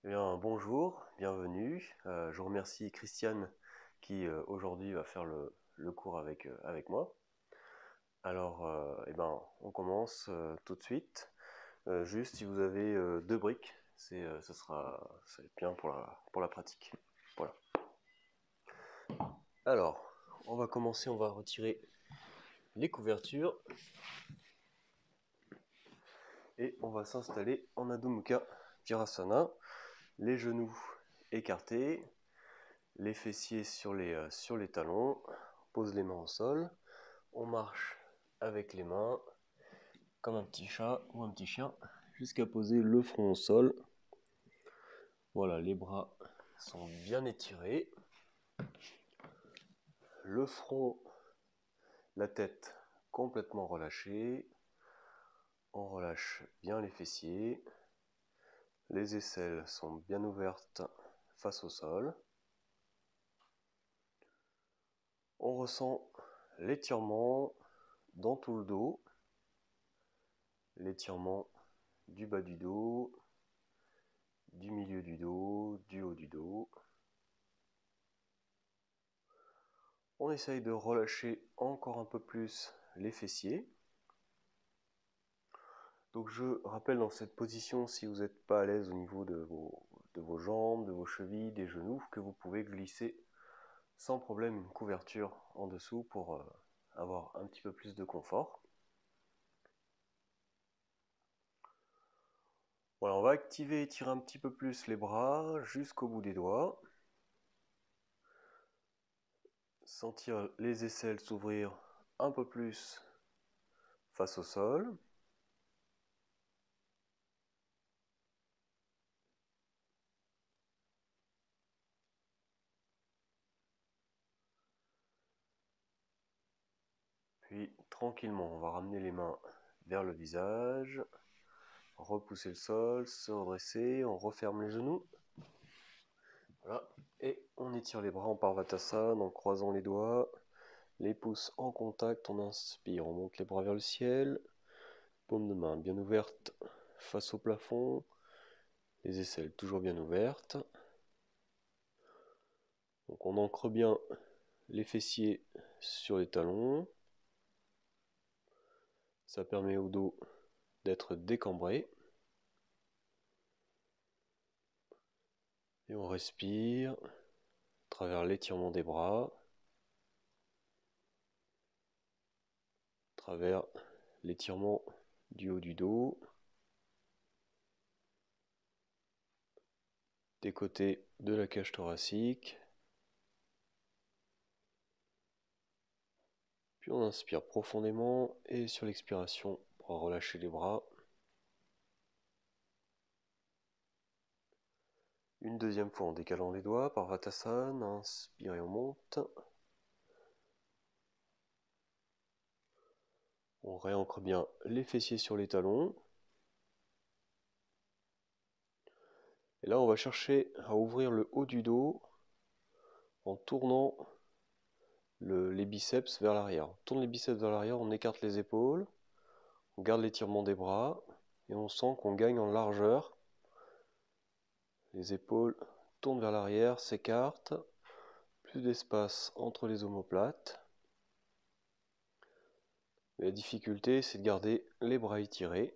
Eh bien, bonjour, bienvenue. Je remercie Christiane qui aujourd'hui va faire le cours avec moi. Alors, on commence tout de suite. Juste si vous avez deux briques, ça va être bien pour la pratique. Voilà. Alors, on va commencer, on va retirer les couvertures et on va s'installer en Adho Mukha Virasana. Les genoux écartés, les fessiers sur les talons, on pose les mains au sol, on marche avec les mains comme un petit chat ou un petit chien jusqu'à poser le front au sol. Voilà, les bras sont bien étirés, le front, la tête complètement relâchée, on relâche bien les fessiers, les aisselles sont bien ouvertes face au sol. On ressent l'étirement dans tout le dos, l'étirement du bas du dos, du milieu du dos, du haut du dos. On essaye de relâcher encore un peu plus les fessiers. Donc je rappelle dans cette position, si vous n'êtes pas à l'aise au niveau de vos jambes, de vos chevilles, des genoux, que vous pouvez glisser sans problème une couverture en dessous pour avoir un petit peu plus de confort. Voilà, on va activer et étirer un petit peu plus les bras jusqu'au bout des doigts. Sentir les aisselles s'ouvrir un peu plus face au sol. Puis tranquillement, on va ramener les mains vers le visage, repousser le sol, se redresser, on referme les genoux. Voilà, et on étire les bras en Parvatasana en croisant les doigts, les pouces en contact, on inspire, on monte les bras vers le ciel, paume de main bien ouverte face au plafond, les aisselles toujours bien ouvertes. Donc on ancre bien les fessiers sur les talons, ça permet au dos d'être décambré. Et on respire à travers l'étirement des bras, à travers l'étirement du haut du dos, des côtés de la cage thoracique. Puis on inspire profondément et sur l'expiration, on va relâcher les bras. Une deuxième fois en décalant les doigts, Parvatasana, inspire et on monte. On réancre bien les fessiers sur les talons. Et là, on va chercher à ouvrir le haut du dos en tournant les biceps vers l'arrière. On tourne les biceps vers l'arrière, on écarte les épaules, on garde l'étirement des bras et on sent qu'on gagne en largeur. Les épaules tournent vers l'arrière, s'écartent, plus d'espace entre les omoplates. Mais la difficulté, c'est de garder les bras étirés.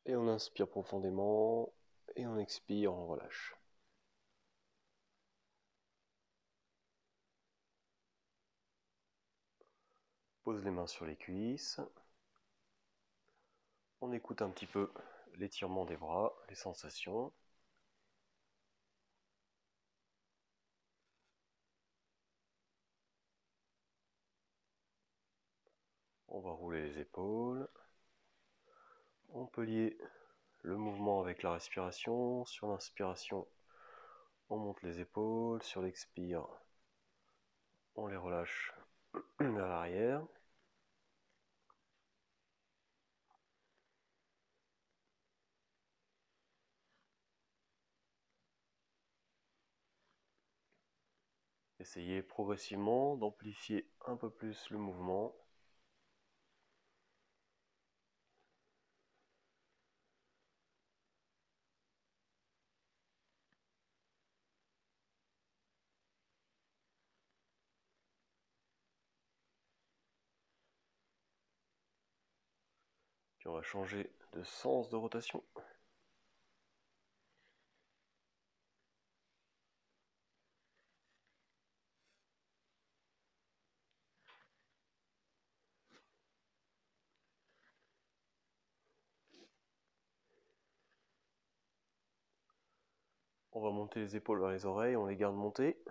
Et on inspire profondément et on expire, on relâche. Pose les mains sur les cuisses. On écoute un petit peu l'étirement des bras, les sensations. On va rouler les épaules. On peut lier le mouvement avec la respiration. Sur l'inspiration, on monte les épaules. Sur l'expire, on les relâche vers l'arrière. Et Essayez progressivement d'amplifier un peu plus le mouvement. Puis on va changer de sens de rotation. On va monter les épaules vers les oreilles, on les garde montées.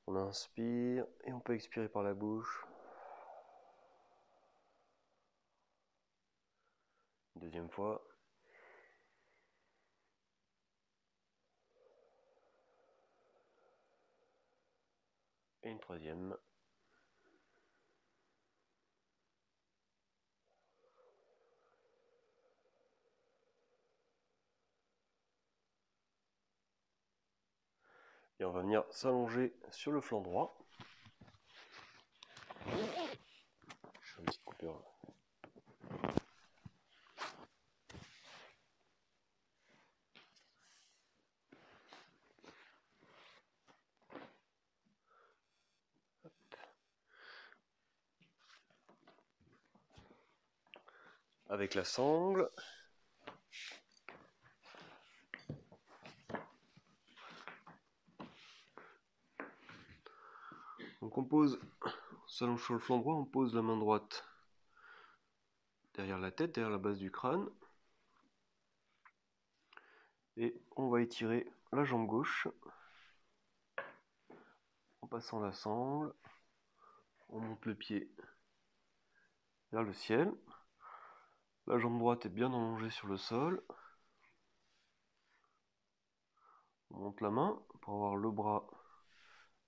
On inspire et on peut expirer par la bouche. Deuxième fois. Et une troisième. Et on va venir s'allonger sur le flanc droit. Je fais une petite coupure. Avec la sangle. Donc on s'allonge sur le flanc droit, on pose la main droite derrière la tête, derrière la base du crâne. Et on va étirer la jambe gauche en passant la sangle. On monte le pied vers le ciel. La jambe droite est bien allongée sur le sol. On monte la main pour avoir le bras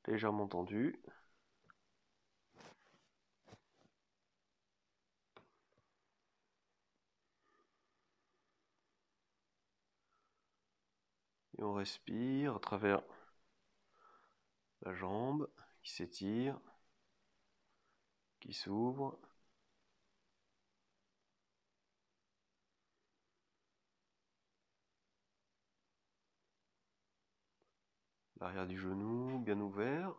légèrement tendu. Et on respire à travers la jambe qui s'étire, qui s'ouvre. L'arrière du genou bien ouvert.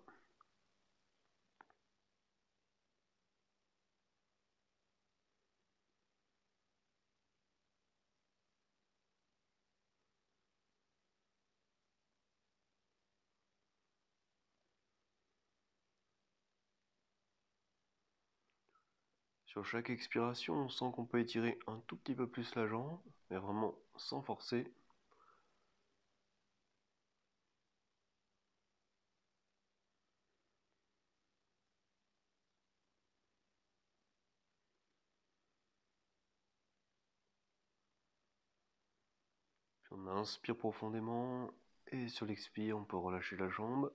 Sur chaque expiration, on sent qu'on peut étirer un tout petit peu plus la jambe, mais vraiment sans forcer. Puis on inspire profondément et sur l'expire, on peut relâcher la jambe.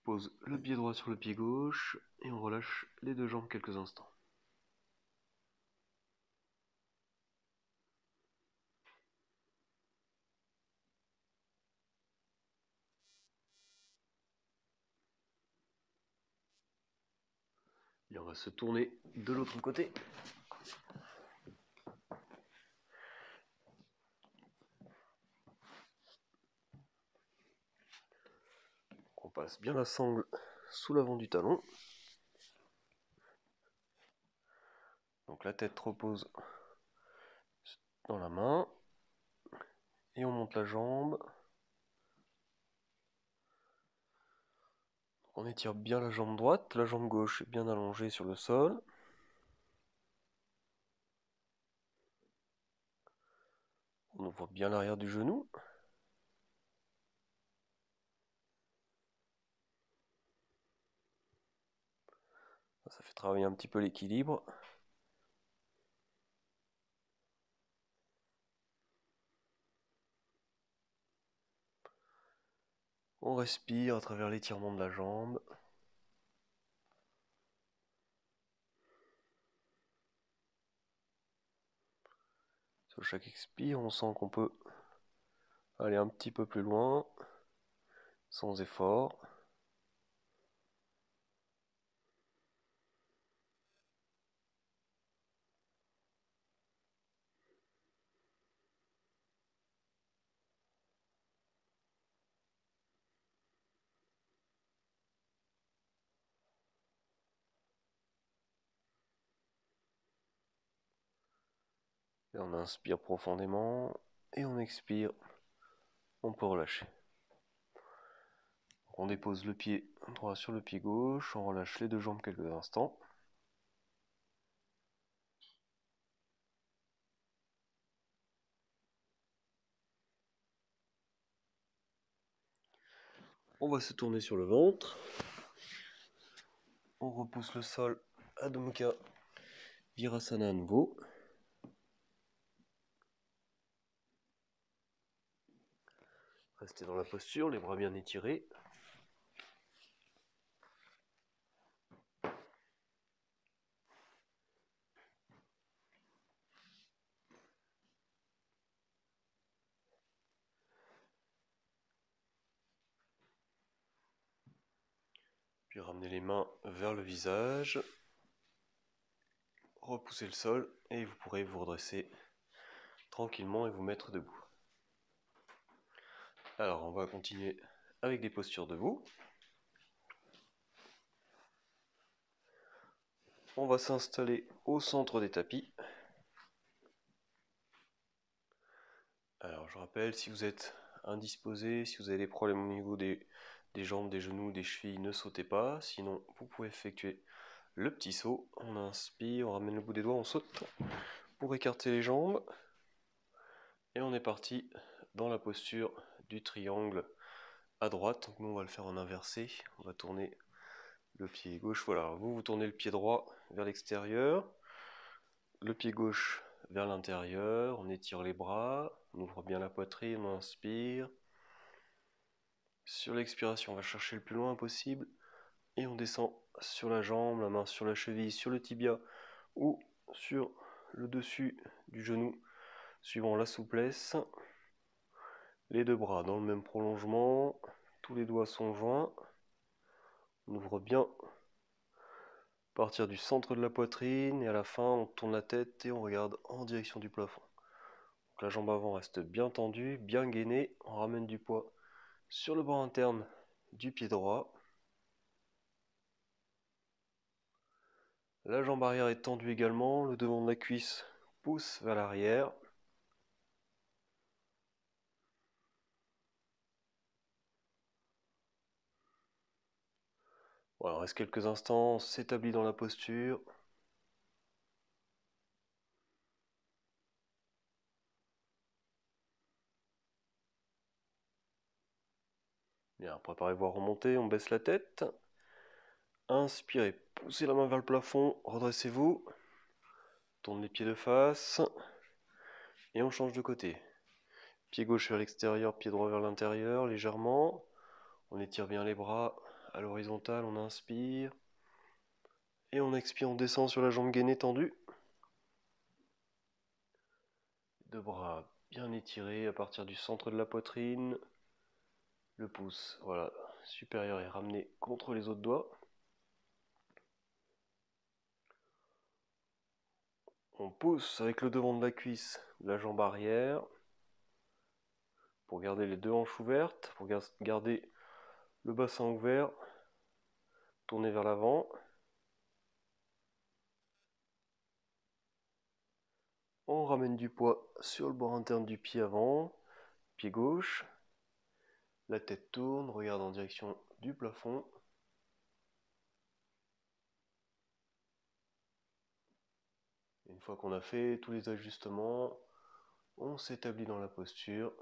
On pose le pied droit sur le pied gauche et on relâche les deux jambes quelques instants. Et on va se tourner de l'autre côté. On passe bien la sangle sous l'avant du talon. Donc la tête repose dans la main. Et on monte la jambe. On étire bien la jambe droite. La jambe gauche est bien allongée sur le sol. On ouvre bien l'arrière du genou. Ça fait travailler un petit peu l'équilibre. On respire à travers l'étirement de la jambe. Sur chaque expire, on sent qu'on peut aller un petit peu plus loin, sans effort. Et on inspire profondément et on expire. On peut relâcher. On dépose le pied droit sur le pied gauche, on relâche les deux jambes quelques instants. On va se tourner sur le ventre. On repousse le sol, Adho Mukha Virasana à nouveau. Restez dans la posture, les bras bien étirés. Puis ramenez les mains vers le visage. Repoussez le sol et vous pourrez vous redresser tranquillement et vous mettre debout. Alors on va continuer avec des postures debout. On va s'installer au centre des tapis. Alors je rappelle, si vous êtes indisposé, si vous avez des problèmes au niveau des jambes, des genoux, des chevilles, ne sautez pas. Sinon, vous pouvez effectuer le petit saut. On inspire, on ramène le bout des doigts, on saute pour écarter les jambes. Et on est parti dans la posture du triangle à droite. Donc nous, on va le faire en inversé. On va tourner le pied gauche. Voilà, vous tournez le pied droit vers l'extérieur. Le pied gauche vers l'intérieur. On étire les bras. On ouvre bien la poitrine, on inspire. Sur l'expiration, on va chercher le plus loin possible. Et on descend sur la jambe, la main sur la cheville, sur le tibia ou sur le dessus du genou, suivant la souplesse. Les deux bras dans le même prolongement, tous les doigts sont joints. On ouvre bien à partir du centre de la poitrine et à la fin on tourne la tête et on regarde en direction du plafond. Donc la jambe avant reste bien tendue, bien gainée. On ramène du poids sur le bord interne du pied droit. La jambe arrière est tendue également, le devant de la cuisse pousse vers l'arrière. Voilà, on reste quelques instants, on s'établit dans la posture. Bien, préparez-vous à remonter, on baisse la tête. Inspirez, poussez la main vers le plafond, redressez-vous. Tourne les pieds de face. Et on change de côté. Pied gauche vers l'extérieur, pied droit vers l'intérieur, légèrement. On étire bien les bras à l'horizontale, on inspire. Et on expire, on descend sur la jambe gainée tendue. Deux bras bien étirés à partir du centre de la poitrine. Le pouce, voilà, supérieur est ramené contre les autres doigts. On pousse avec le devant de la cuisse la jambe arrière pour garder les deux hanches ouvertes, pour garder le bassin ouvert, tourner vers l'avant. On ramène du poids sur le bord interne du pied avant, pied gauche. La tête tourne, regarde en direction du plafond. Une fois qu'on a fait tous les ajustements, on s'établit dans la posture.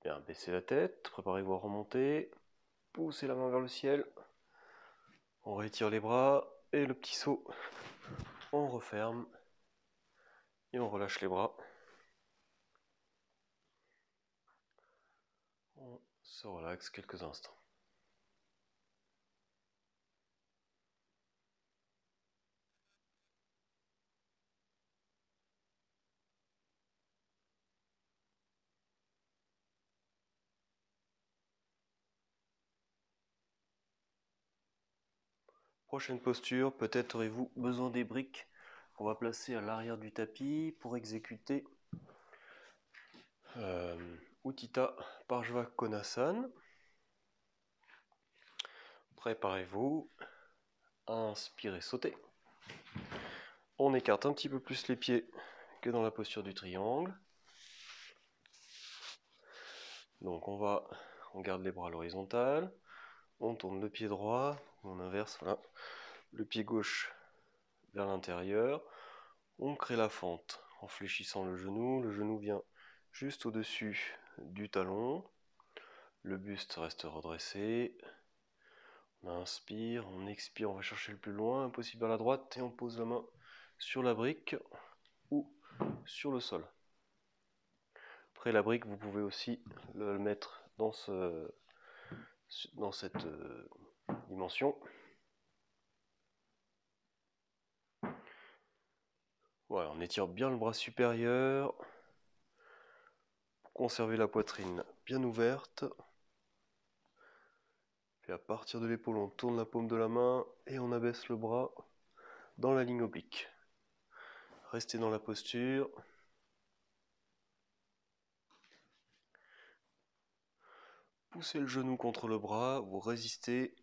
Bien, baissez la tête, préparez-vous à remonter. Poussez la main vers le ciel. On retire les bras et le petit saut. On referme et on relâche les bras. On se relaxe quelques instants. Prochaine posture, peut-être aurez-vous besoin des briques qu'on va placer à l'arrière du tapis pour exécuter Utthita Parshvakonasana. Préparez-vous à inspirer, sauter. On écarte un petit peu plus les pieds que dans la posture du triangle. Donc on garde les bras à l'horizontale, on tourne le pied droit, on inverse, voilà, le pied gauche vers l'intérieur, on crée la fente en fléchissant le genou vient juste au-dessus du talon, le buste reste redressé, on inspire, on expire, on va chercher le plus loin possible vers la droite et on pose la main sur la brique ou sur le sol. Après la brique, vous pouvez aussi le mettre dans cette dimension. Voilà, on étire bien le bras supérieur pour conserver la poitrine bien ouverte. Puis à partir de l'épaule, on tourne la paume de la main et on abaisse le bras dans la ligne oblique. Restez dans la posture. Poussez le genou contre le bras, vous résistez.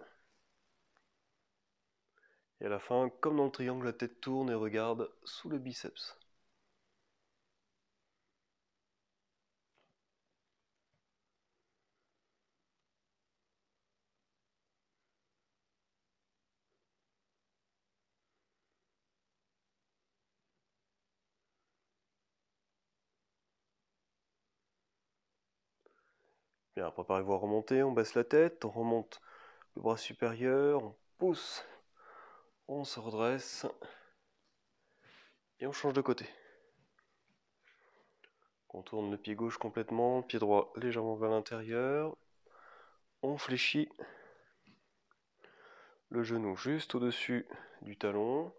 Et à la fin, comme dans le triangle, la tête tourne et regarde sous le biceps. Bien, préparez-vous à remonter, on baisse la tête, on remonte le bras supérieur, on pousse, on se redresse et on change de côté. On tourne le pied gauche complètement, pied droit légèrement vers l'intérieur. On fléchit le genou juste au-dessus du talon.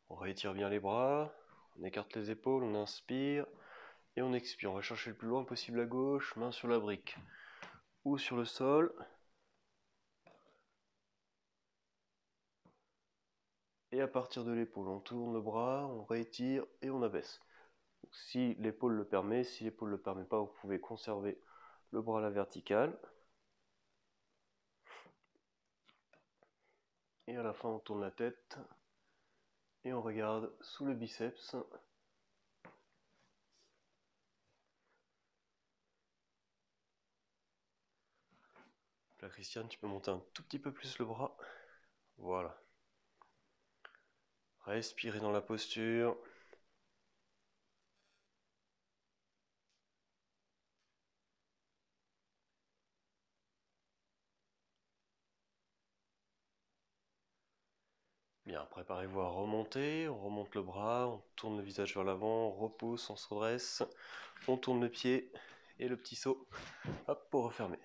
On réétire bien les bras, on écarte les épaules, on inspire et on expire. On va chercher le plus loin possible à gauche, main sur la brique ou sur le sol. Et à partir de l'épaule, on tourne le bras, on réétire et on abaisse. Donc, si l'épaule le permet, si l'épaule ne le permet pas, vous pouvez conserver le bras à la verticale. Et à la fin, on tourne la tête et on regarde sous le biceps. Là, Christiane, tu peux monter un tout petit peu plus le bras. Voilà. Respirez dans la posture. Bien, préparez-vous à remonter. On remonte le bras, on tourne le visage vers l'avant, on repousse, on se redresse. On tourne le pied et le petit saut. Hop, pour refermer.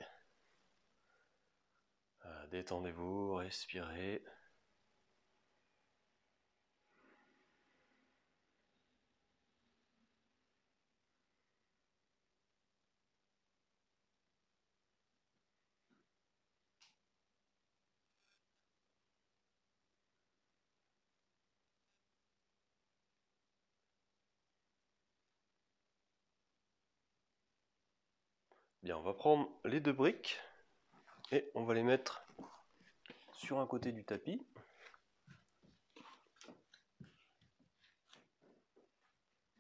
Détendez-vous, respirez. Bien, on va prendre les deux briques et on va les mettre sur un côté du tapis.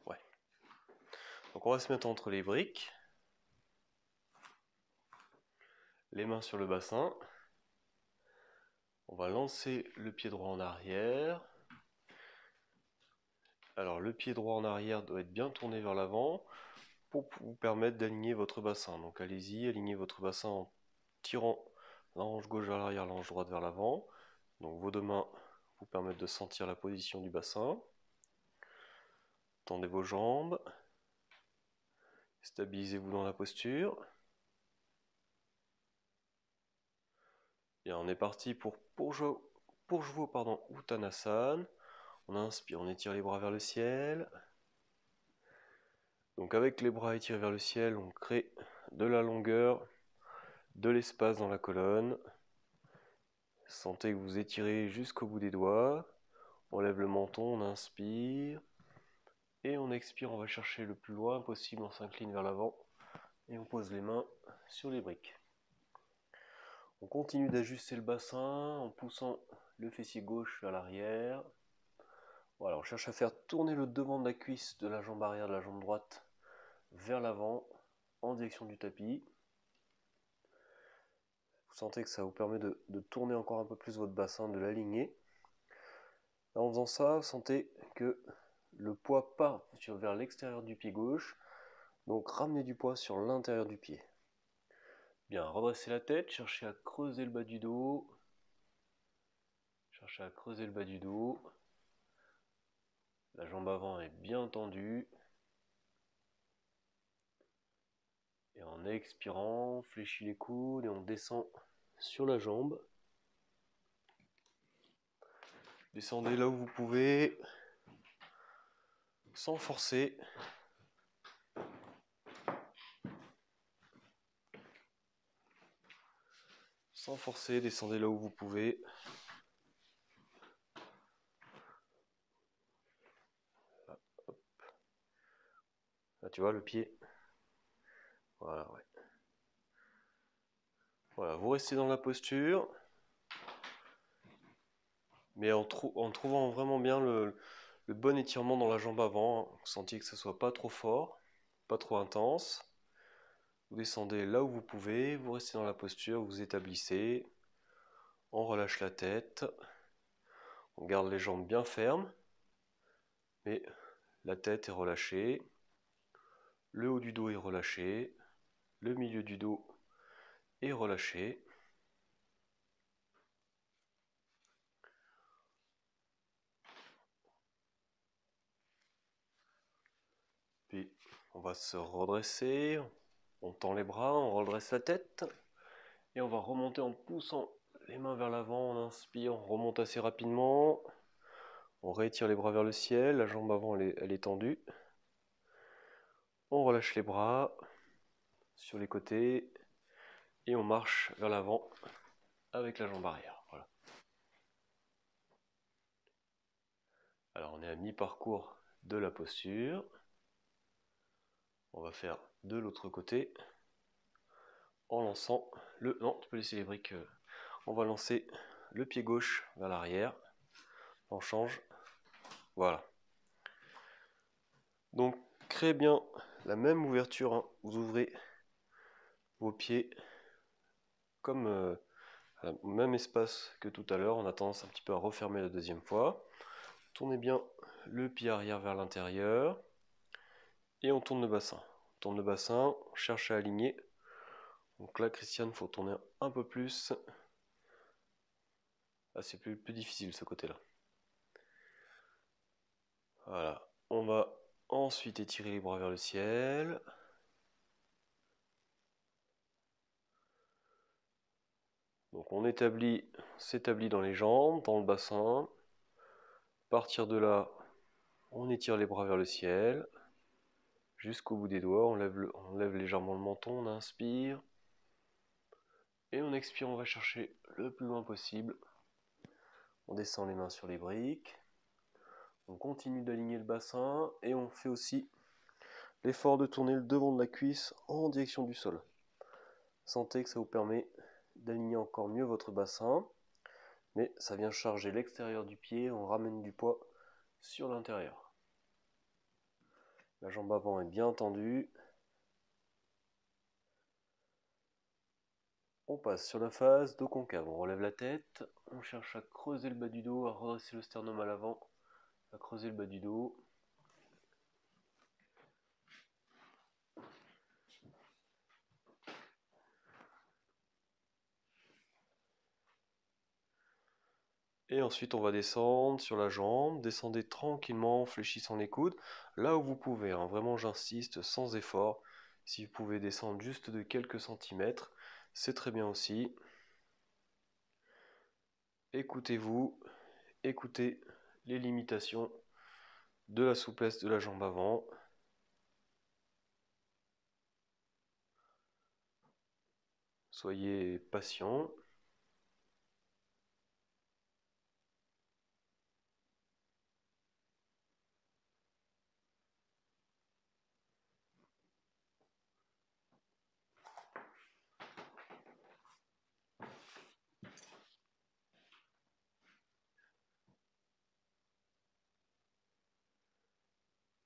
Ouais. Donc on va se mettre entre les briques, les mains sur le bassin. On va lancer le pied droit en arrière. Alors le pied droit en arrière doit être bien tourné vers l'avant pour vous permettre d'aligner votre bassin. Donc allez-y, alignez votre bassin en tirant la hanche gauche vers l'arrière, la hanche droite vers l'avant. Donc vos deux mains vous permettent de sentir la position du bassin. Tendez vos jambes. Stabilisez-vous dans la posture. Bien, on est parti pour Purjvo Uttanasana. On inspire, on étire les bras vers le ciel. Donc avec les bras étirés vers le ciel, on crée de la longueur, de l'espace dans la colonne. Sentez que vous étirez jusqu'au bout des doigts. On lève le menton menton, on inspire. Et on expire, on va chercher le plus loin possible, on s'incline vers l'avant. Et on pose les mains sur les briques. On continue d'ajuster le bassin en poussant le fessier gauche vers l'arrière. Voilà, on cherche à faire tourner le devant de la cuisse de la jambe arrière de la jambe droite vers l'avant en direction du tapis. Vous sentez que ça vous permet de tourner encore un peu plus votre bassin, de l'aligner. En faisant ça, vous sentez que le poids part vers l'extérieur du pied gauche. Donc ramenez du poids sur l'intérieur du pied. Bien, redressez la tête, cherchez à creuser le bas du dos. Cherchez à creuser le bas du dos. La jambe avant est bien tendue. Et en expirant, on fléchit les coudes et on descend sur la jambe. Descendez là où vous pouvez, sans forcer. Sans forcer, descendez là où vous pouvez. Là, hop. Là, tu vois le pied. Voilà, ouais. Voilà, vous restez dans la posture. Mais en trouvant vraiment bien le bon étirement dans la jambe avant. Vous sentiez que ce soit pas trop fort, pas trop intense. Vous descendez là où vous pouvez, vous restez dans la posture, vous établissez. On relâche la tête. On garde les jambes bien fermes. Mais la tête est relâchée. Le haut du dos est relâché. Le milieu du dos est relâché. Puis on va se redresser. On tend les bras, on redresse la tête. Et on va remonter en poussant les mains vers l'avant. On inspire, on remonte assez rapidement. On réétire les bras vers le ciel. La jambe avant, elle est tendue. On relâche les bras sur les côtés. Et on marche vers l'avant avec la jambe arrière. Voilà. Alors on est à mi-parcours de la posture. On va faire de l'autre côté en lançant le... Non, tu peux laisser les briques. On va lancer le pied gauche vers l'arrière. On change. Voilà. Donc créez bien la même ouverture. Hein. Vous ouvrez vos pieds comme au même espace que tout à l'heure. On a tendance un petit peu à refermer la deuxième fois. Tournez bien le pied arrière vers l'intérieur. Et on tourne le bassin. On tourne le bassin, on cherche à aligner. Donc là, Christiane, il faut tourner un peu plus. Ah, c'est plus difficile ce côté-là. Voilà. On va ensuite étirer les bras vers le ciel. Donc on s'établit dans les jambes, dans le bassin. À partir de là, on étire les bras vers le ciel. Jusqu'au bout des doigts, on lève légèrement le menton, on inspire. Et on expire, on va chercher le plus loin possible. On descend les mains sur les briques. On continue d'aligner le bassin et on fait aussi l'effort de tourner le devant de la cuisse en direction du sol. Sentez que ça vous permet d'aligner encore mieux votre bassin, mais ça vient charger l'extérieur du pied, on ramène du poids sur l'intérieur. La jambe avant est bien tendue. On passe sur la phase dos concave, on relève la tête, on cherche à creuser le bas du dos, à redresser le sternum à l'avant, à creuser le bas du dos. Et ensuite on va descendre sur la jambe, descendez tranquillement en fléchissant les coudes, là où vous pouvez, hein. Vraiment j'insiste, sans effort. Si vous pouvez descendre juste de quelques centimètres, c'est très bien aussi. Écoutez-vous, écoutez les limitations de la souplesse de la jambe avant. Soyez patient.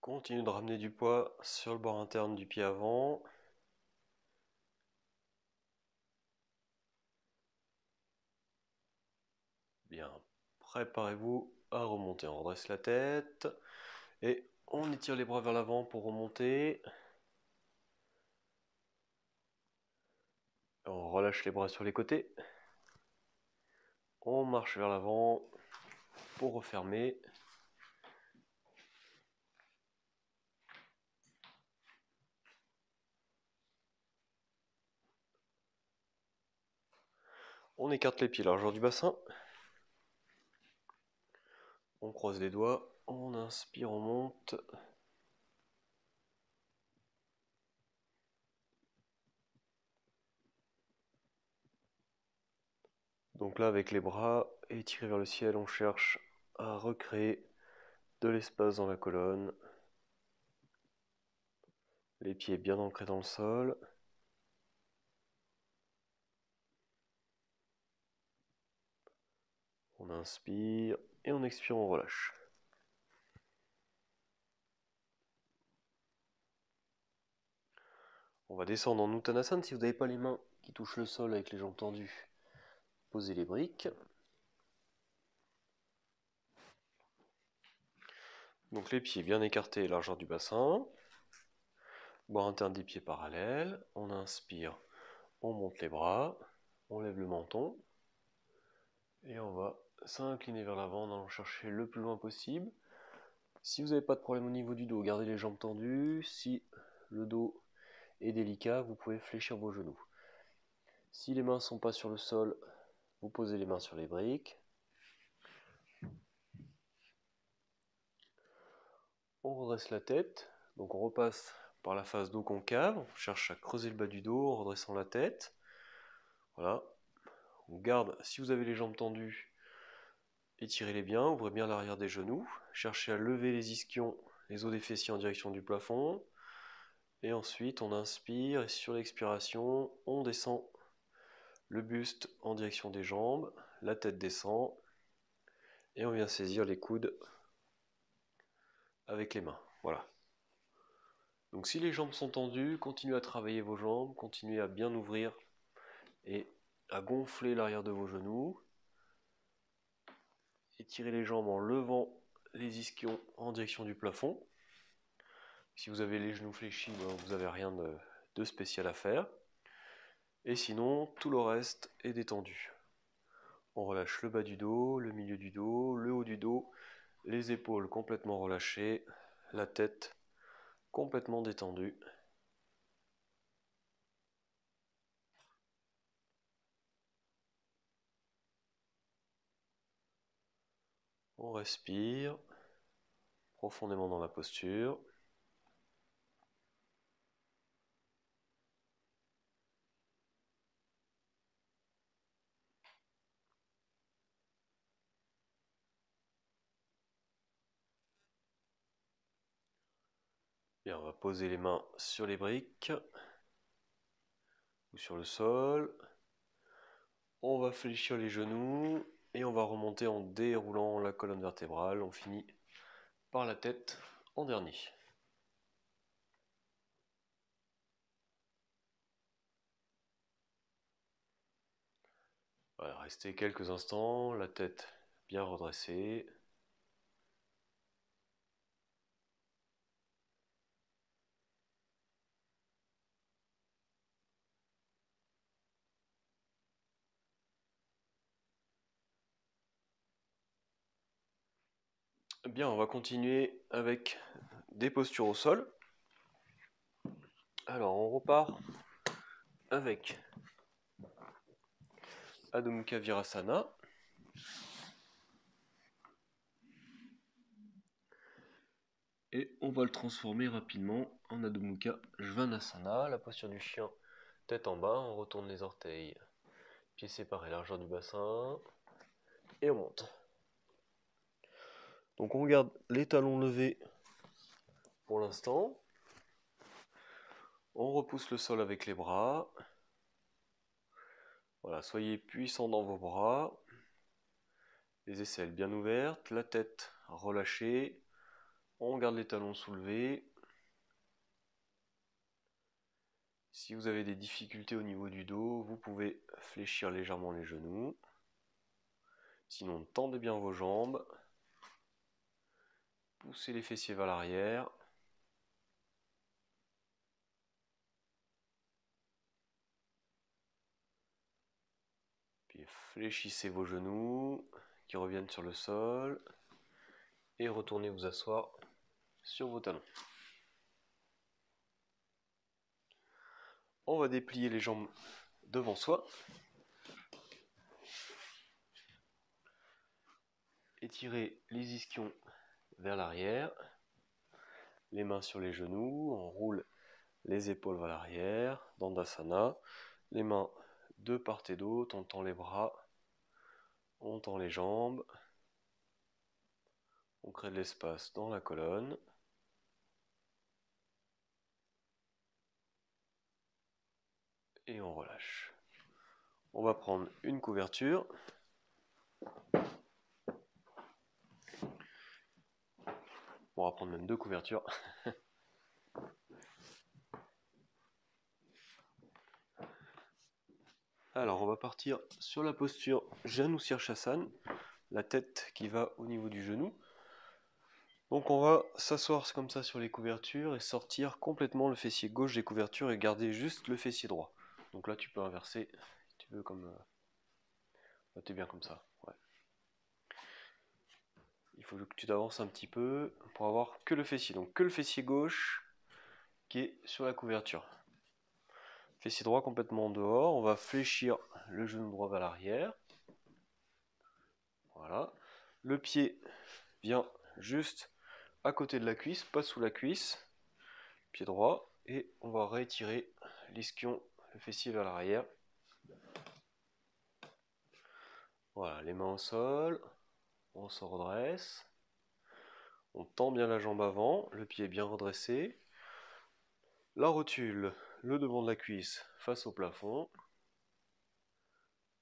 Continue de ramener du poids sur le bord interne du pied avant. Bien, préparez-vous à remonter. On redresse la tête et on étire les bras vers l'avant pour remonter. On relâche les bras sur les côtés. On marche vers l'avant pour refermer. On écarte les pieds largeur du bassin. On croise les doigts. On inspire, on monte. Donc là, avec les bras étirés vers le ciel, on cherche à recréer de l'espace dans la colonne. Les pieds bien ancrés dans le sol. On inspire et on expire, on relâche. On va descendre en Uttanasana. Si vous n'avez pas les mains qui touchent le sol avec les jambes tendues, posez les briques. Donc les pieds bien écartés, largeur du bassin. Bord interne des pieds parallèles. On inspire, on monte les bras, on lève le menton. Et on va s'incliner vers l'avant en allant chercher le plus loin possible. Si vous n'avez pas de problème au niveau du dos, gardez les jambes tendues. Si le dos est délicat, vous pouvez fléchir vos genoux. Si les mains ne sont pas sur le sol, vous posez les mains sur les briques. On redresse la tête, donc on repasse par la face dos concave, on cherche à creuser le bas du dos en redressant la tête. Voilà. On garde, si vous avez les jambes tendues, étirez-les bien, ouvrez bien l'arrière des genoux. Cherchez à lever les ischions, les os des fessiers en direction du plafond. Et ensuite, on inspire et sur l'expiration, on descend le buste en direction des jambes, la tête descend et on vient saisir les coudes avec les mains. Voilà. Donc si les jambes sont tendues, continuez à travailler vos jambes, continuez à bien ouvrir et à gonfler l'arrière de vos genoux. Étirez les jambes en levant les ischions en direction du plafond. Si vous avez les genoux fléchis, vous n'avez rien de spécial à faire. Et sinon, tout le reste est détendu. On relâche le bas du dos, le milieu du dos, le haut du dos, les épaules complètement relâchées, la tête complètement détendue. On respire profondément dans la posture. Bien, on va poser les mains sur les briques ou sur le sol. On va fléchir les genoux et on va remonter en déroulant la colonne vertébrale. On finit par la tête en dernier. Voilà, restez quelques instants, la tête bien redressée. Bien, on va continuer avec des postures au sol. Alors, on repart avec Adho Mukha Virasana. Et on va le transformer rapidement en Adho Mukha Svanasana, la posture du chien, tête en bas, on retourne les orteils, pieds séparés, largeur du bassin, et on monte. Donc on garde les talons levés pour l'instant. On repousse le sol avec les bras. Voilà, soyez puissants dans vos bras. Les aisselles bien ouvertes, la tête relâchée. On garde les talons soulevés. Si vous avez des difficultés au niveau du dos, vous pouvez fléchir légèrement les genoux. Sinon, tendez bien vos jambes. Poussez les fessiers vers l'arrière. Puis fléchissez vos genoux qui reviennent sur le sol. Et retournez vous asseoir sur vos talons. On va déplier les jambes devant soi. Étirez les ischions vers l'arrière. Les mains sur les genoux. On roule les épaules vers l'arrière. Dandasana. Les mains de part et d'autre. On tend les bras. On tend les jambes. On crée de l'espace dans la colonne. Et on relâche. On va prendre une couverture. On va prendre même deux couvertures. Alors on va partir sur la posture Janu Sirsasana, la tête qui va au niveau du genou. Donc on va s'asseoir comme ça sur les couvertures et sortir complètement le fessier gauche des couvertures et garder juste le fessier droit. Donc là tu peux inverser, si tu veux, comme... Là t'es bien comme ça, ouais. Il faut que tu t'avances un petit peu pour avoir que le fessier. Donc que le fessier gauche qui est sur la couverture. Fessier droit complètement en dehors. On va fléchir le genou droit vers l'arrière. Voilà. Le pied vient juste à côté de la cuisse, pas sous la cuisse. Pied droit. Et on va réétirer l'ischion, le fessier vers l'arrière. Voilà, les mains au sol. On se redresse. On tend bien la jambe avant. Le pied est bien redressé. La rotule, le devant de la cuisse face au plafond.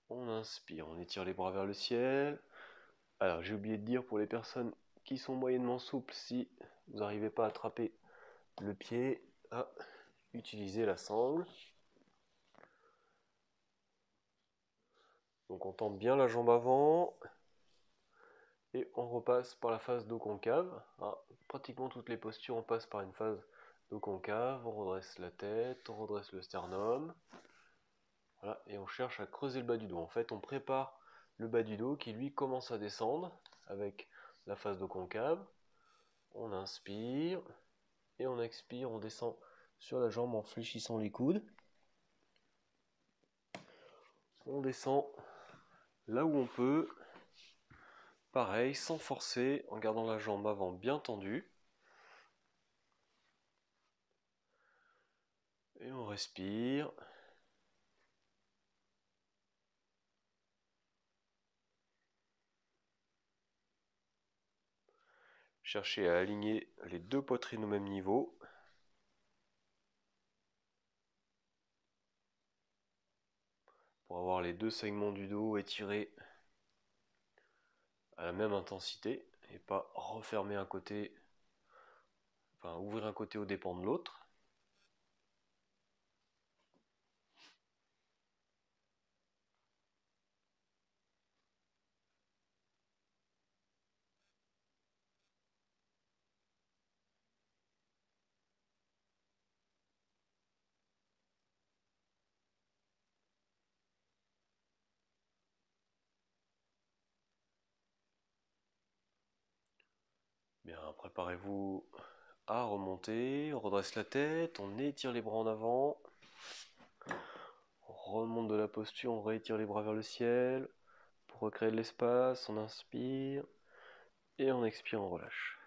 On inspire, on étire les bras vers le ciel. Alors j'ai oublié de dire pour les personnes qui sont moyennement souples, si vous n'arrivez pas à attraper le pied, à utiliser la sangle. Donc on tend bien la jambe avant et on repasse par la phase dos concave. Alors, pratiquement toutes les postures on passe par une phase dos concave, on redresse la tête, on redresse le sternum. Voilà, et on cherche à creuser le bas du dos. En fait on prépare le bas du dos qui lui commence à descendre avec la phase dos concave. On inspire et on expire, on descend sur la jambe en fléchissant les coudes. On descend là où on peut, pareil, sans forcer, en gardant la jambe avant bien tendue. Et on respire. Cherchez à aligner les deux poitrines au même niveau. Pour avoir les deux segments du dos étirés à la même intensité et pas refermer un côté, enfin ouvrir un côté aux dépens de l'autre. Bien, préparez-vous à remonter, on redresse la tête, on étire les bras en avant, on remonte de la posture, on réétire les bras vers le ciel, pour recréer de l'espace, on inspire, et on expire, on relâche.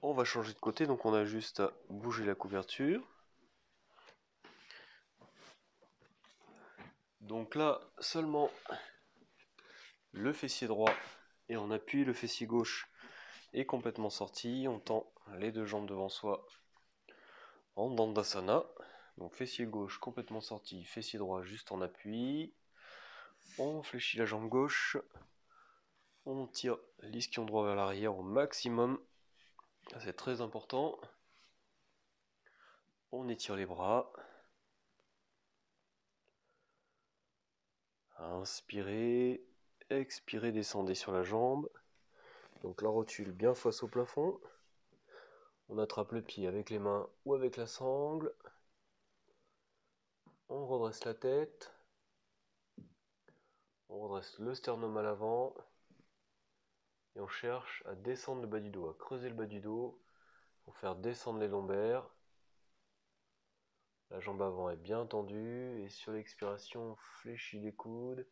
On va changer de côté, donc on a juste à bouger la couverture. Donc là, seulement le fessier droit, et on appuie le fessier gauche est complètement sorti, on tend les deux jambes devant soi en Dandasana. Donc fessier gauche complètement sorti, fessier droit juste en appui. On fléchit la jambe gauche, On tire l'ischion droit vers l'arrière au maximum. C'est très important. On étire les bras. Inspirez, expirez, descendez sur la jambe. Donc la rotule bien face au plafond. On attrape le pied avec les mains ou avec la sangle. On redresse la tête. On redresse le sternum à l'avant. Et on cherche à descendre le bas du dos, à creuser le bas du dos pour faire descendre les lombaires. La jambe avant est bien tendue et sur l'expiration, on fléchit les coudes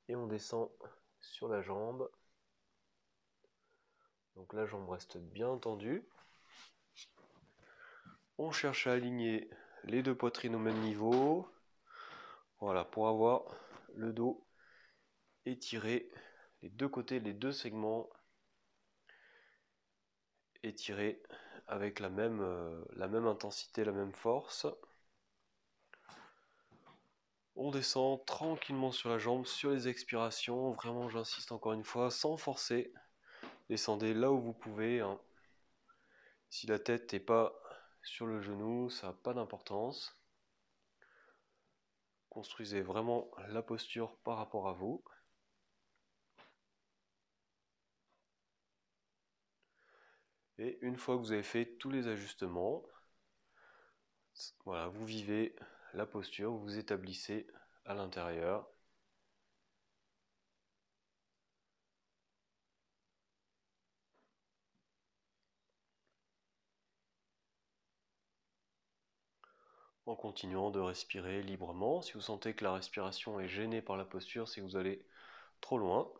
et on descend sur la jambe. Donc la jambe reste bien tendue. On cherche à aligner les deux poitrines au même niveau. Voilà, pour avoir le dos étiré, les deux côtés, les deux segments étirés avec la même intensité, la même force. On descend tranquillement sur la jambe, sur les expirations. Vraiment, j'insiste encore une fois, sans forcer. Descendez là où vous pouvez. Hein. Si la tête n'est pas sur le genou, ça n'a pas d'importance. Construisez vraiment la posture par rapport à vous. Et une fois que vous avez fait tous les ajustements, voilà, vous vivez la posture, vous vous établissez à l'intérieur. En continuant de respirer librement. Si vous sentez que la respiration est gênée par la posture, c'est que vous allez trop loin.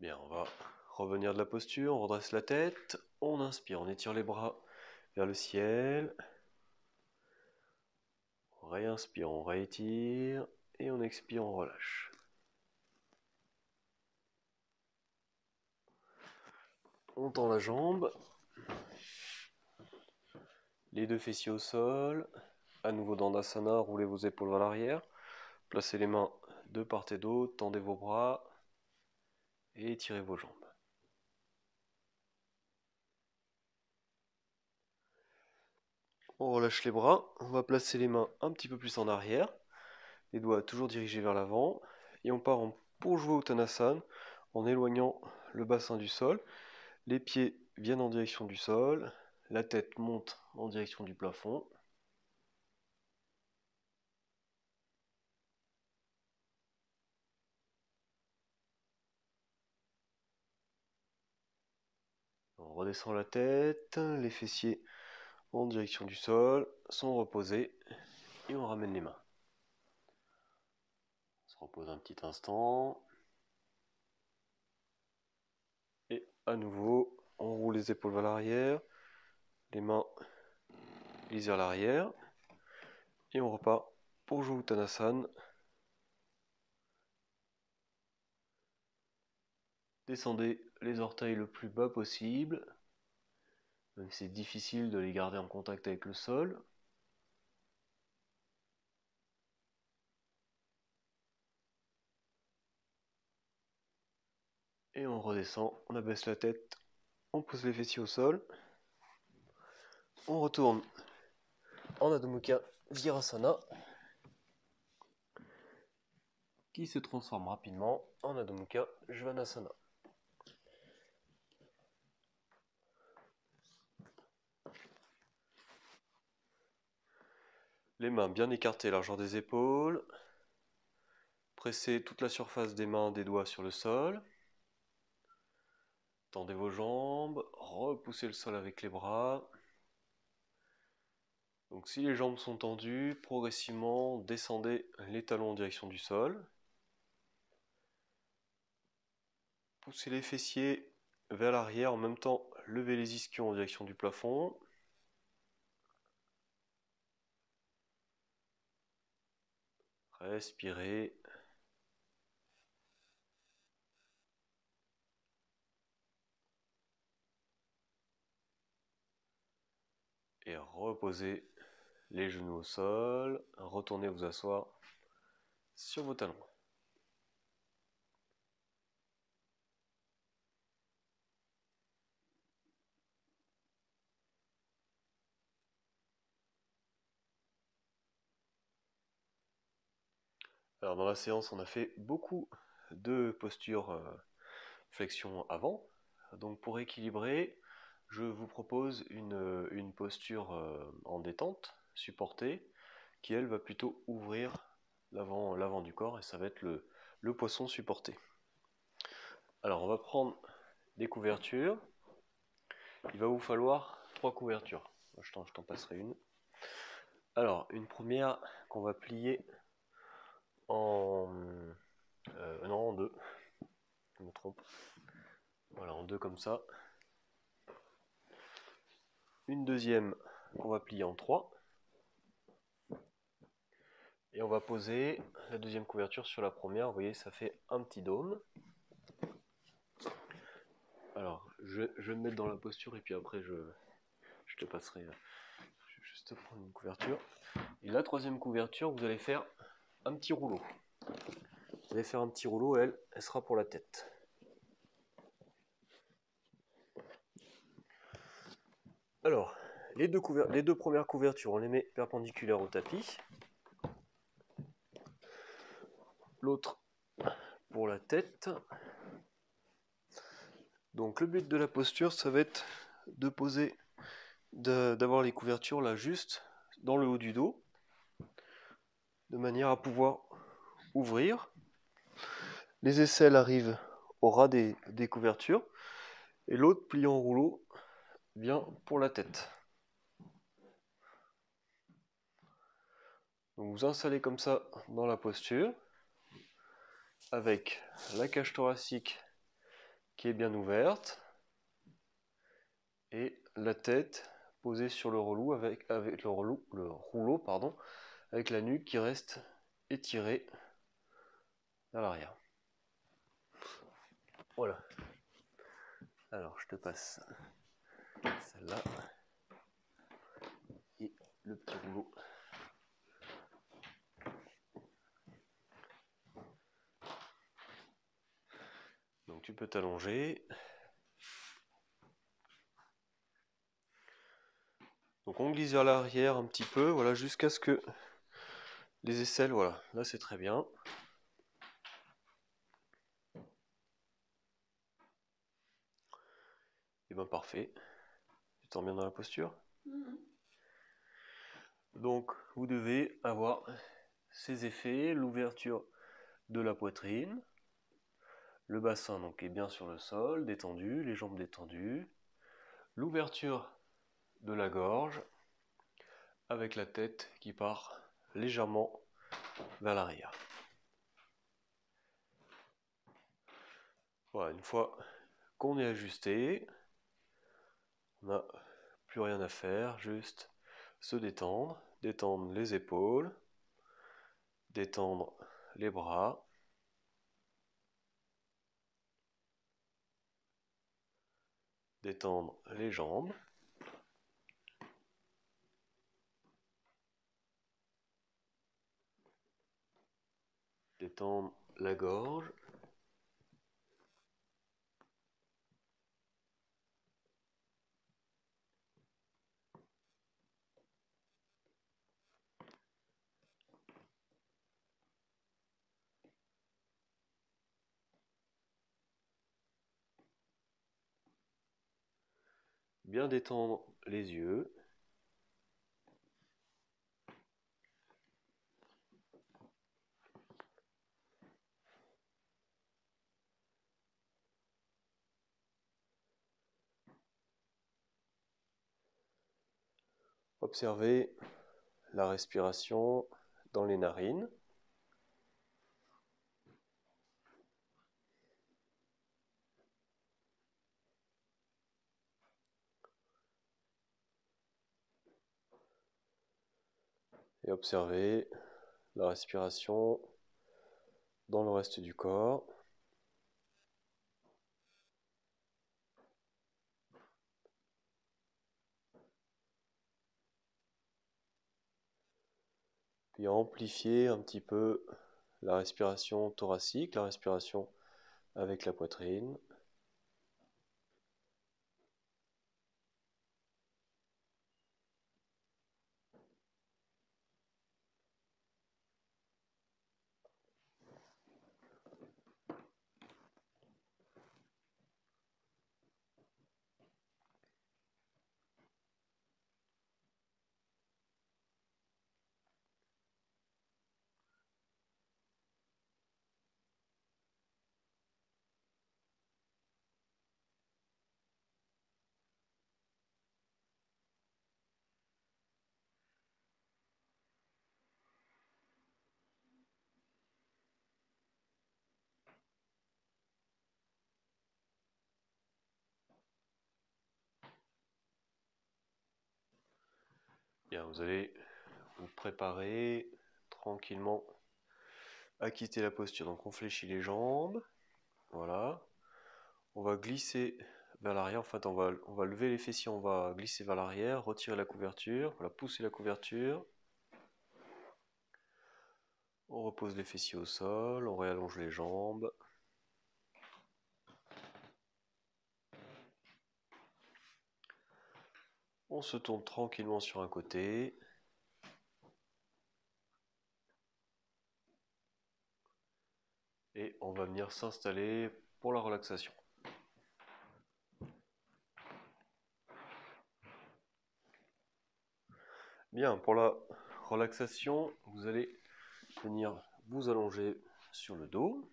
Bien, on va revenir de la posture, on redresse la tête, on inspire, on étire les bras vers le ciel. On réinspire, on réétire, et on expire, on relâche. On tend la jambe, les deux fessiers au sol, à nouveau Dandasana, roulez vos épaules vers l'arrière, placez les mains de part et d'autre, tendez vos bras, et étirez vos jambes. On relâche les bras, on va placer les mains un petit peu plus en arrière, les doigts toujours dirigés vers l'avant, et on part en Purusha Uttanasana en éloignant le bassin du sol. Les pieds viennent en direction du sol, la tête monte en direction du plafond. On redescend la tête, les fessiers en direction du sol sont reposés et on ramène les mains. On se repose un petit instant. Et à nouveau, on roule les épaules vers l'arrière, les mains glissent vers l'arrière. Et on repart pour Purusha Uttanasana. Descendez les orteils le plus bas possible, même si c'est difficile de les garder en contact avec le sol. Et on redescend, on abaisse la tête, on pose les fessiers au sol. On retourne en Adho Mukha Virasana, qui se transforme rapidement en Adho Mukha Svanasana. Les mains bien écartées, largeur des épaules. Pressez toute la surface des mains, des doigts sur le sol. Tendez vos jambes, repoussez le sol avec les bras. Donc si les jambes sont tendues, progressivement descendez les talons en direction du sol. Poussez les fessiers vers l'arrière, en même temps levez les ischions en direction du plafond. Respirez. Et reposez les genoux au sol, retournez vous asseoir sur vos talons. Alors dans la séance, on a fait beaucoup de postures flexion avant. Donc pour équilibrer, je vous propose une posture en détente, supportée, qui elle va plutôt ouvrir l'avant du corps et ça va être le poisson supporté. Alors on va prendre des couvertures. Il va vous falloir 3 couvertures. Je t'en passerai une. Alors une première qu'on va plier non, en deux. Je me trompe. Voilà, en deux comme ça. Une deuxième qu'on va plier en 3. Et on va poser la deuxième couverture sur la première. Vous voyez, ça fait un petit dôme. Alors, je vais me mettre dans la posture et puis après je te passerai. Je vais juste prendre une couverture. Et la troisième couverture, vous allez faire un petit rouleau. Vous allez faire un petit rouleau, elle sera pour la tête. Alors, les deux premières couvertures, on les met perpendiculaires au tapis. L'autre pour la tête. Donc le but de la posture, ça va être de poser, d'avoir les couvertures là juste dans le haut du dos, de manière à pouvoir ouvrir. Les aisselles arrivent au ras des couvertures et l'autre plié en rouleau vient pour la tête. Donc vous installez comme ça dans la posture avec la cage thoracique qui est bien ouverte et la tête posée sur le rouleau avec le rouleau pardon, avec la nuque qui reste étirée vers l'arrière. Voilà. Alors je te passe celle-là et le petit rouleau. Donc tu peux t'allonger. Donc on glisse vers l'arrière un petit peu, voilà, jusqu'à ce que les aisselles, voilà, là c'est très bien. Et bien parfait. Tu t'en bien dans la posture. Donc vous devez avoir ces effets, l'ouverture de la poitrine, le bassin donc est bien sur le sol, détendu, les jambes détendues, l'ouverture de la gorge avec la tête qui part légèrement vers l'arrière. Voilà, une fois qu'on est ajusté, on n'a plus rien à faire, juste se détendre, détendre les épaules, détendre les bras, détendre les jambes, détendre la gorge, bien détendre les yeux, observer la respiration dans les narines. Et observer la respiration dans le reste du corps. puis amplifier un petit peu la respiration thoracique, la respiration avec la poitrine. Bien, vous allez vous préparer tranquillement à quitter la posture. Donc on fléchit les jambes, voilà. On va glisser vers l'arrière, en fait on va lever les fessiers, on va glisser vers l'arrière, retirer la couverture, voilà, pousser la couverture. On repose les fessiers au sol, on réallonge les jambes. On se tourne tranquillement sur un côté. Et on va venir s'installer pour la relaxation. Bien, pour la relaxation, vous allez venir vous allonger sur le dos.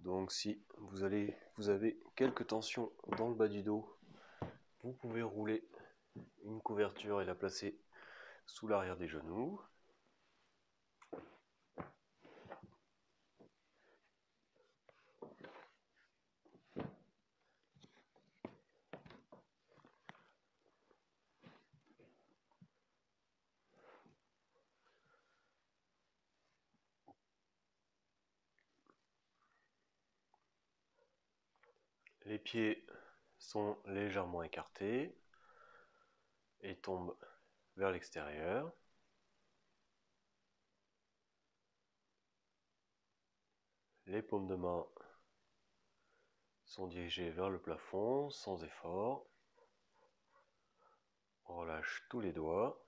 Donc si vous avez quelques tensions dans le bas du dos, vous pouvez rouler une couverture et la placer sous l'arrière des genoux. Les pieds sont légèrement écartés et tombent vers l'extérieur. Les paumes de main sont dirigées vers le plafond sans effort. On relâche tous les doigts.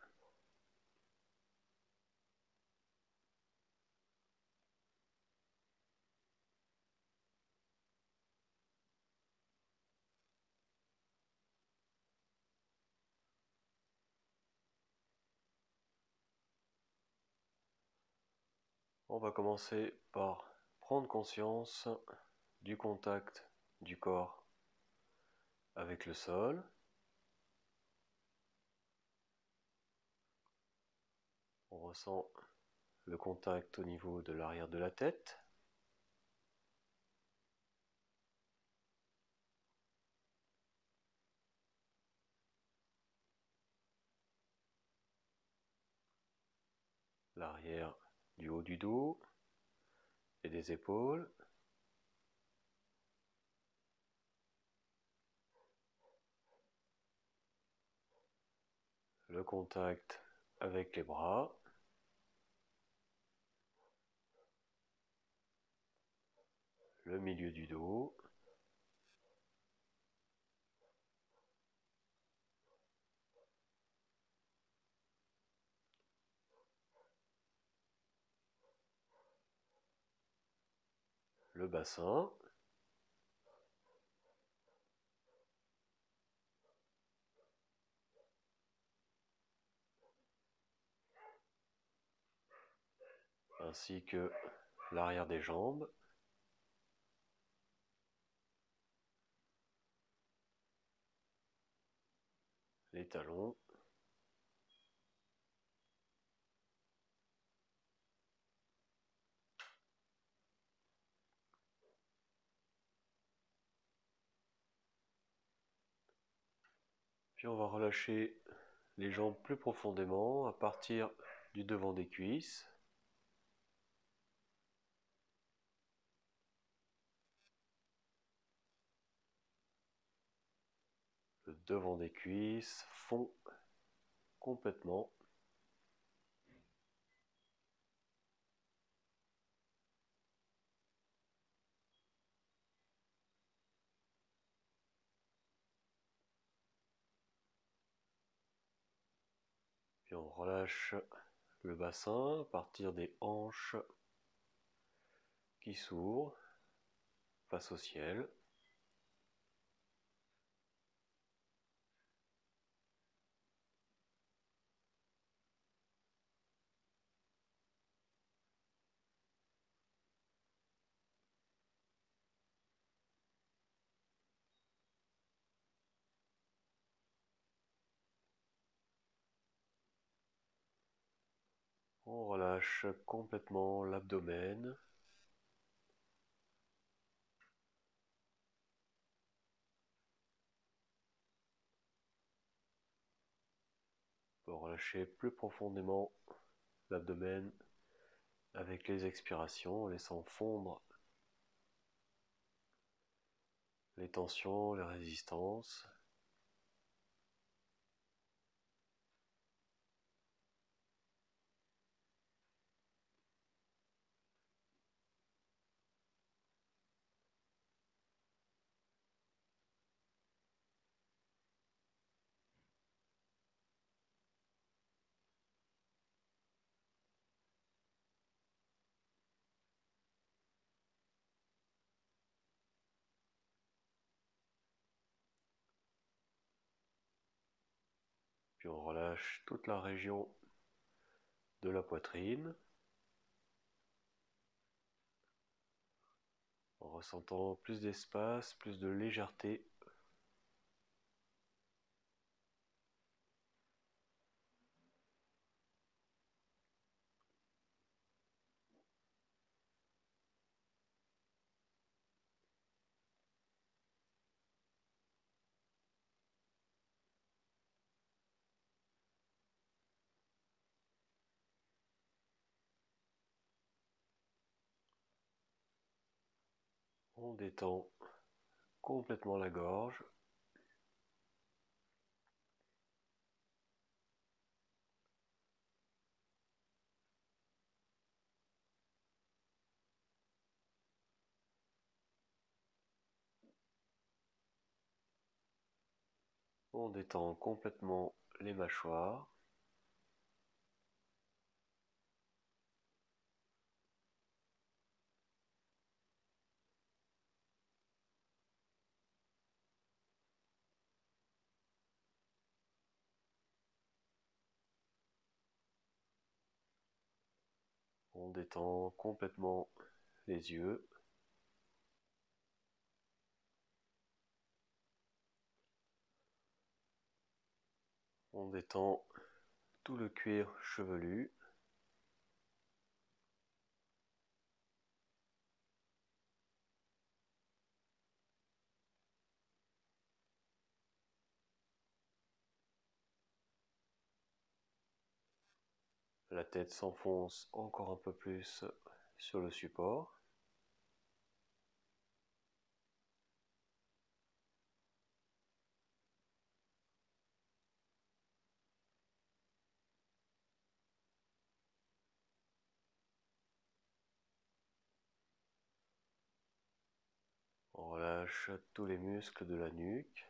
On va commencer par prendre conscience du contact du corps avec le sol. On ressent le contact au niveau de l'arrière de la tête. L'arrière du haut du dos et des épaules. Le contact avec les bras. Le milieu du dos. Le bassin. Ainsi que l'arrière des jambes. Les talons. Puis on va relâcher les jambes plus profondément à partir du devant des cuisses. Le devant des cuisses fond complètement. Puis on relâche le bassin à partir des hanches qui s'ouvrent face au ciel. On relâche complètement l'abdomen. On peut relâcher plus profondément l'abdomen avec les expirations, en laissant fondre les tensions, les résistances. Puis on relâche toute la région de la poitrine, en ressentant plus d'espace, plus de légèreté. On détend complètement la gorge. On détend complètement les mâchoires. On détend complètement les yeux. On détend tout le cuir chevelu. La tête s'enfonce encore un peu plus sur le support. On relâche tous les muscles de la nuque.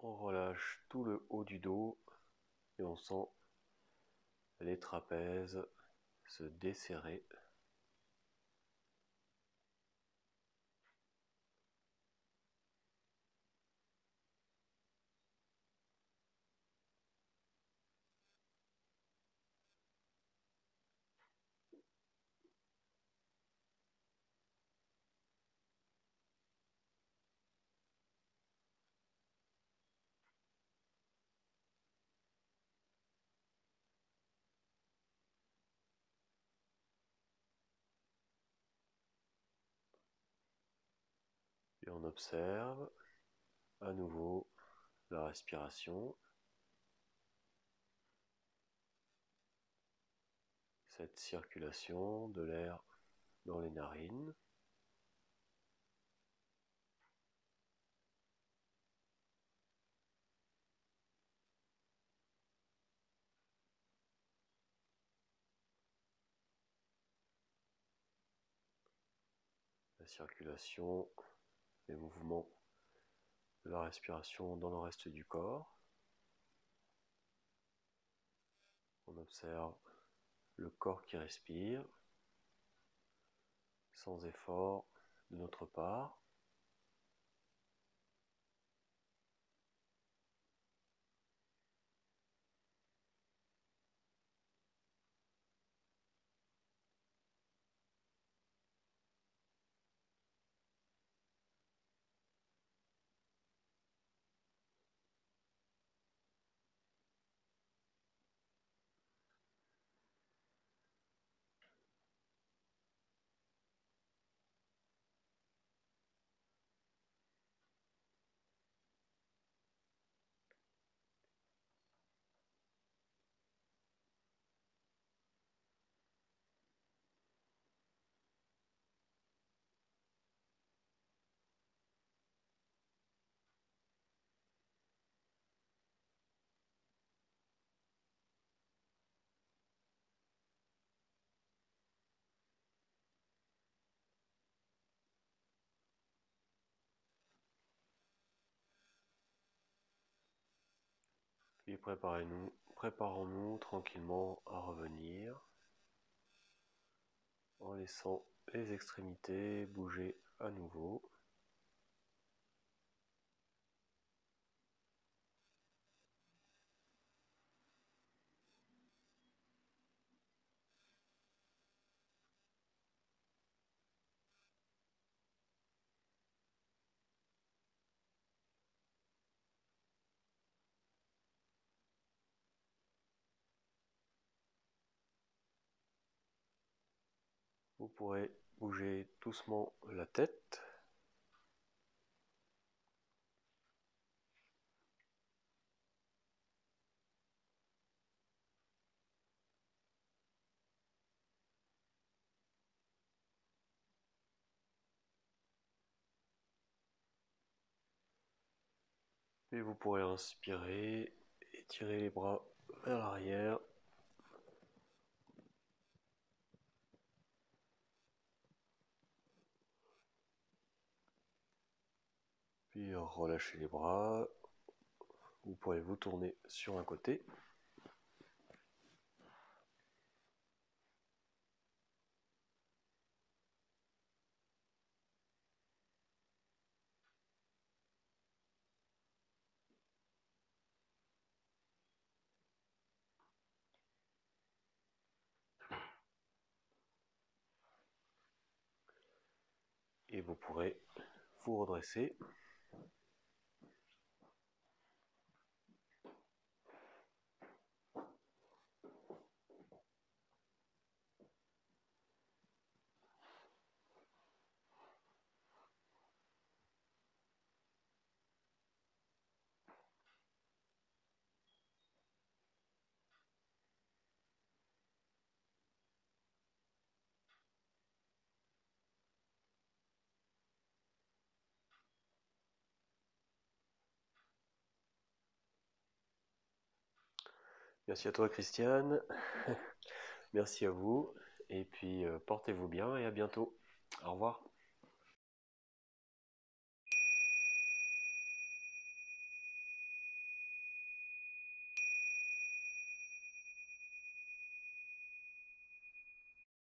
On relâche tout le haut du dos et on sent les trapèzes se desserrer. Et on observe à nouveau la respiration, cette circulation de l'air dans les narines. circulation, les mouvements de la respiration dans le reste du corps. On observe le corps qui respire, sans effort de notre part. Puis préparons-nous tranquillement à revenir en laissant les extrémités bouger à nouveau. Vous pourrez bouger doucement la tête. Puis vous pourrez inspirer, étirer les bras vers l'arrière. Puis relâchez les bras. Vous pourrez vous tourner sur un côté. Et vous pourrez vous redresser. Merci à toi Christiane. Merci à vous. Et puis portez-vous bien et à bientôt. Au revoir.